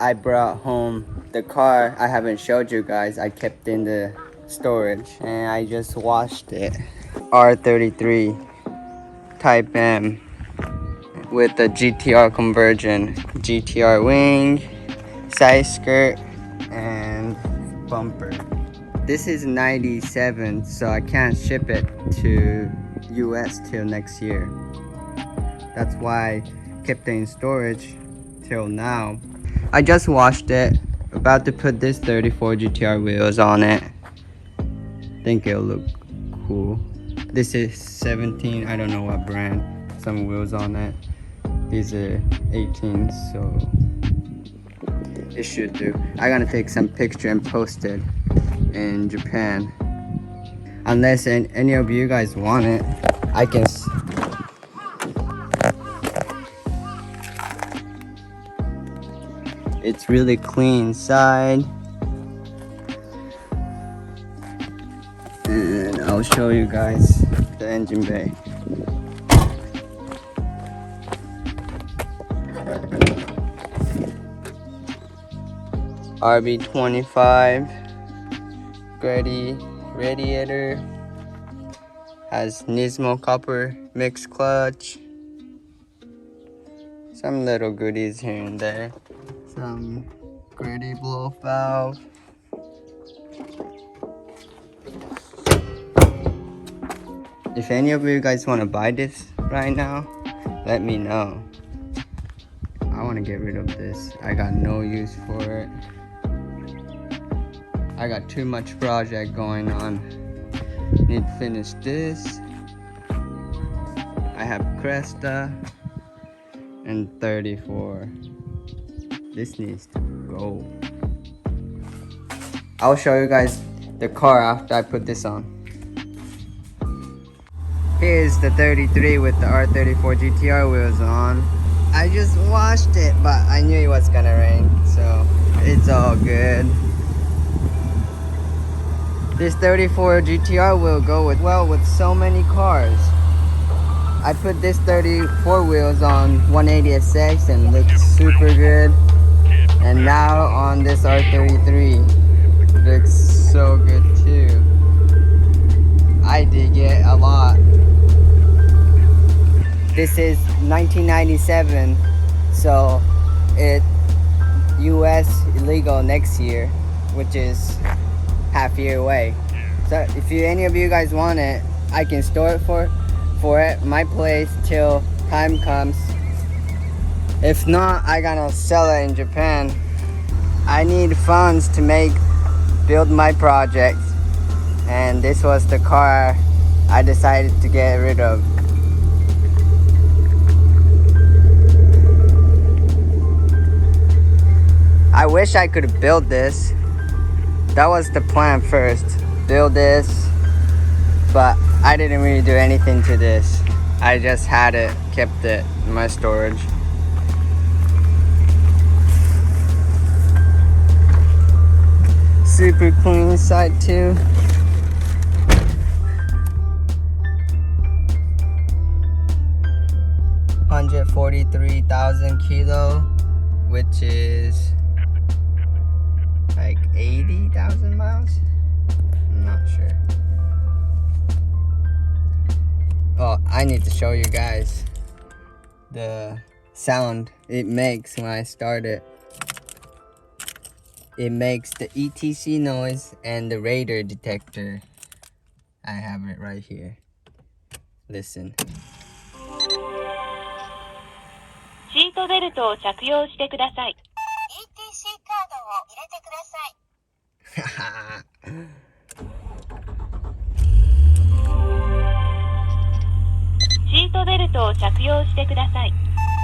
I brought home the car. I haven't showed you guys. I kept in the storage and I just washed it. R33 Type M with the GTR conversion, GTR wing, side skirt, and bumper. This is 97, so I can't ship it to US till next year. That's why I kept it in storage till now. I just washed it. About to put this 34 GTR wheels on it. Think it'll look cool. This is 17, I don't know what brand. Some wheels on it. These are 18, so it should do. I'm gonna take some picture and post it in Japan. Unless any of you guys want it, I can. It's really clean inside. And I'll show you guys the engine bay. RB25 Grady radiator, has Nismo copper mixed clutch, some little goodies here and there, some Grady blow valve, if any of you guys want to buy this right now, let me know. I want to get rid of this. I got no use for it. I got too much project going on. Need to finish this. I have Cresta and 34. This needs to go. I'll show you guys the car after I put this on. Here's the 33 with the R34 GTR wheels on. I just washed it, but I knew it was gonna rain, so it's all good. This 34 GTR will go well with so many cars. I put this 34 wheels on 180SX and it looks super good. And now on this R33, it looks so good too. I dig it a lot. This is 1997, so it US illegal next year, which is half year away. So if any of you guys want it, I can store it for at my place till time comes. If not, I gotta sell it in Japan. I need funds to build my project, and this was the car I decided to get rid of. I wish I could build this. That was the plan first, build this, but I didn't really do anything to this. I just had it, kept it in my storage. Super clean inside too. $143,000 kilo, which is like 80,000 miles? I'm not sure. Oh, I need to show you guys the sound it makes when I start it. It makes the ETC noise and the radar detector. I have it right here. Listen. シートベルトを着用してください。ETC カードを入れてください。シートベルトを着用してください。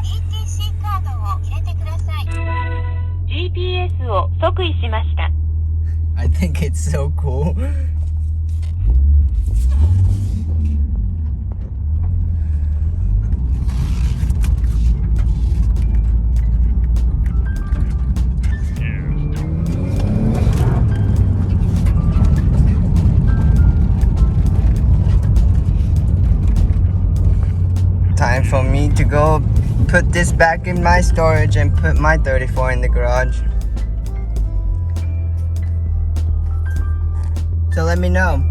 ETC カードを入れてください。GPS を即位しました。I think it's so cool. Time for me to go put this back in my storage and put my 34 in the garage. So let me know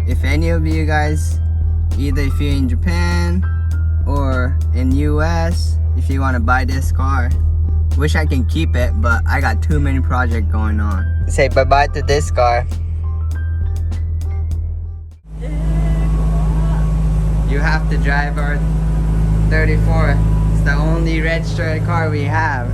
if any of you guys, either if you're in Japan or in US, if you want to buy this car. Wish I can keep it, but I got too many projects going on. Say bye-bye to this car. You have to drive our 34. It's the only registered car we have.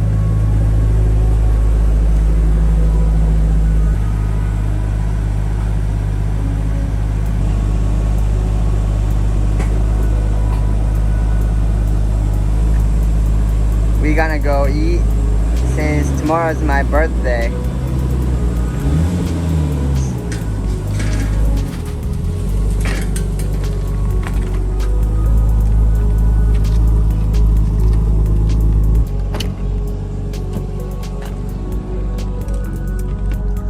We're gonna go eat since tomorrow's my birthday.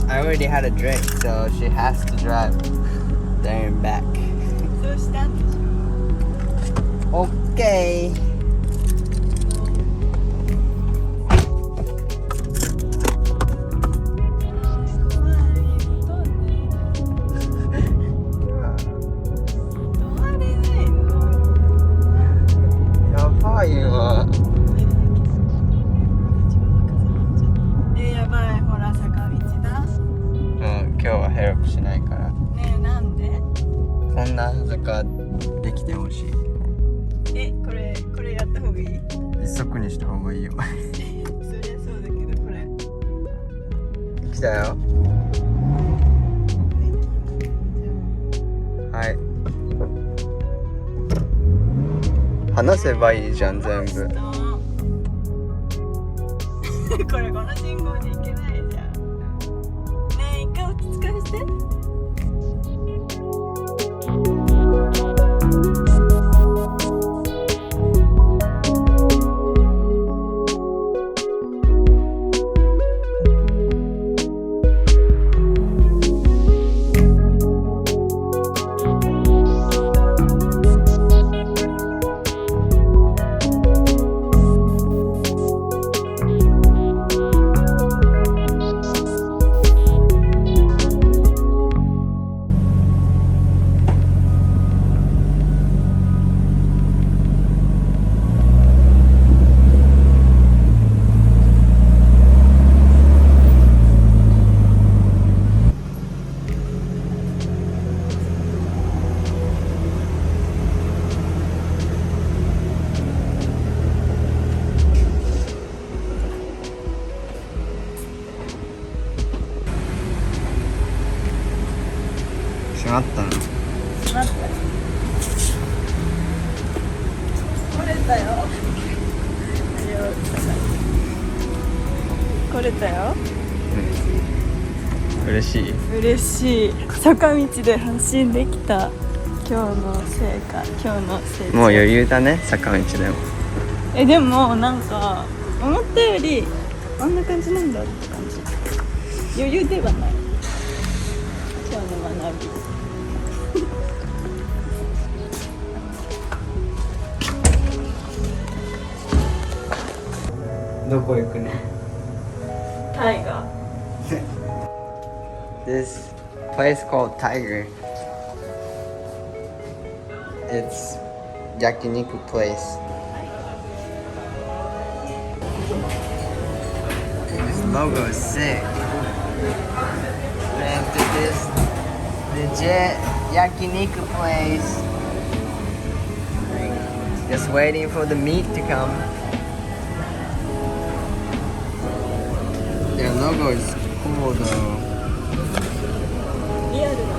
I already had a drink, so she has to drive there and back. Okay.今日はヘルプしないから。ねえ、なんで？こんな坂できてほしい。これやった方がいい？一足にした方がいいよ。そりゃそうだけど、これ。来たよ。はい。話せばいいじゃん、全部。これこの信号で行けないじゃん。ねえ、一回落ち着かせて。閉まったの。待って。来れたよ。来れたよ。嬉しい。嬉しい。坂道で走んできた。今日の成果、今日の成長。もう余裕だね、坂道でも。でもなんか思ったよりあんな感じなんだって感じ。余裕ではない。今日の学び。どこ行くの？タイガー。This place called Tiger. It's yakiniku place. This logo is sick. And this legit yakiniku place. Just waiting for the meat to come. Their logo is cool though. リアルな。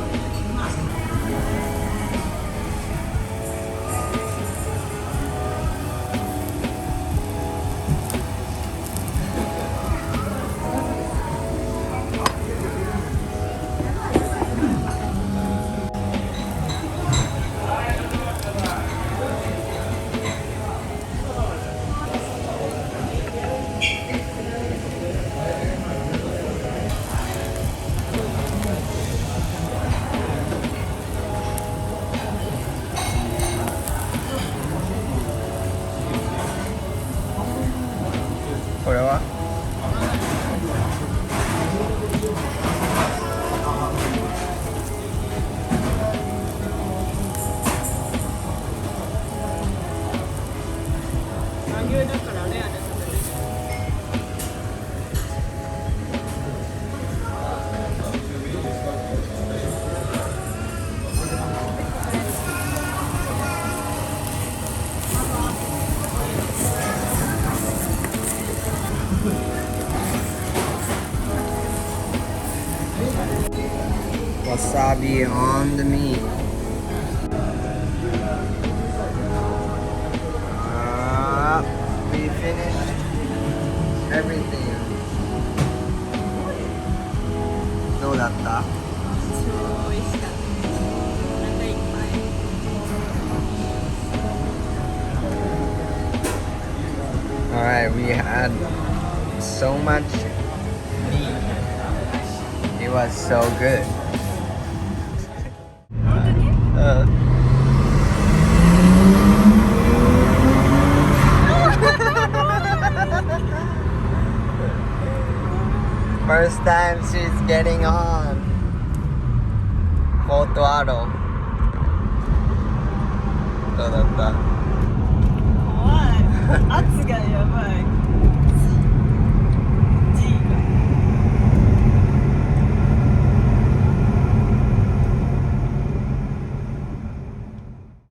Wasabi on the meat. We finished everything. どうだった？超美味しかった。お腹いっぱい。Alright, we had so much meat. It was so good. 本当にFirst time she's getting on full throttle. どうだった？怖い。圧がやばい。